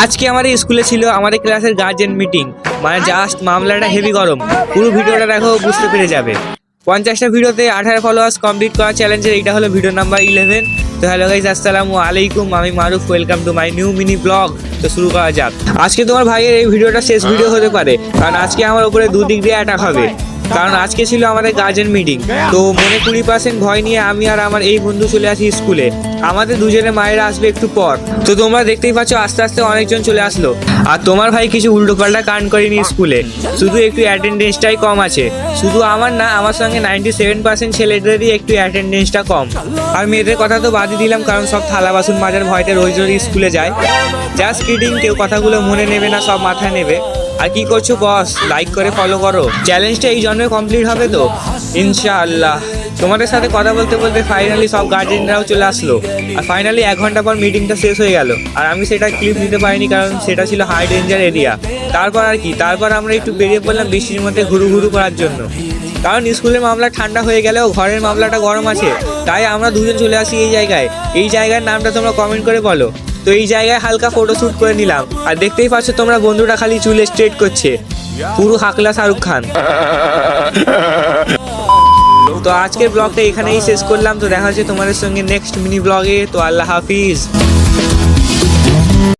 আজকে আমাদের স্কুলে ছিল আমাদের ক্লাসের গার্জেন মিটিং, মানে জাস্ট মামলাটা হেভি গরম। পুরো ভিডিওটা দেখো, বুঝতে পেরে যাবে। 50টা ভিডিওতে 18 ফলোয়ার্স কমপ্লিট করা চ্যালেঞ্জের এইটা হলো ভিডিও নাম্বার 11। তো হ্যালো গাইস, আসসালামু আলাইকুম, আমি Maruf, welcome to my new mini vlog. তো শুরু করা যাক। আজকে তোমার ভাইয়ের এই ভিডিওটা শেষ ভিডিও হতে পারে, কারণ আজকে আমার উপরে দুদিক দিয়ে অ্যাটাক হবে। কারণ আজকে ছিল আমাদের গার্জেন মিটিং, তো মনে 20% ভয় নিয়ে আমি আর আমার এই বন্ধু চলে আসি স্কুলে। আমাদের দুজনে মায়েরা আসবে একটু পর। তো তোমরা দেখতেই পাচ্ছ আস্তে আস্তে অনেকজন চলে আসলো। আর তোমার ভাই কিছু উল্টোপাল্টা কাণ্ড করেনি স্কুলে, শুধু একটু অ্যাটেন্ডেন্সটাই কম আছে। শুধু আমার না, আমার সঙ্গে 97% ছেলেদেরই একটু অ্যাটেন্ডেন্সটা কম। আর মেয়েদের কথা তো বাদই দিলাম, কারণ সব থালা বাসন মাজার ভয়তে রোজ রোজ স্কুলে যায়। জাস্ট কিডিং, কেউ কথাগুলো মনে নেবে না, সব মাথায় নেবে। আর কি করছো বস, লাইক করে ফলো করো। চ্যালেঞ্জটা এই জন্যই কমপ্লিট হবে তো ইনশাআল্লাহ। তোমাদের সাথে কথা বলতে বলতে ফাইনালি সব গার্জেনরাও চলে আসলো। আর ফাইনালি 1 ঘন্টা পর মিটিংটা শেষ হয়ে গেল। আর আমি সেটা ক্লিপ নিতে পারিনি, কারণ সেটা ছিল হাই ডেঞ্জার এরিয়া। তারপর আর কি, তারপর আমরা একটু বেরিয়ে পড়লাম বৃষ্টির মধ্যে ঘুরু ঘুরু করার জন্য। কারণ স্কুলের মামলা ঠান্ডা হয়ে গেলেও ঘরের মামলাটা গরম আছে, তাই আমরা দুজন চলে আসি এই জায়গায়। এই জায়গার নামটা তোমরা কমেন্ট করে বলো। তো এই জায়গায় হালকা ফটোশ্যুট করে নিলাম। আর দেখতেই পাচ্ছ তোমরা, বন্ধুটা খালি চুল স্ট্রেট করছে, পুরো হাকলা শাহরুখ খান। তো আজকের ব্লগটা এখানেই শেষ করলাম। তো দেখা হচ্ছে তোমাদের সঙ্গে নেক্সট মিনি ব্লগে। তো আল্লাহ হাফিজ।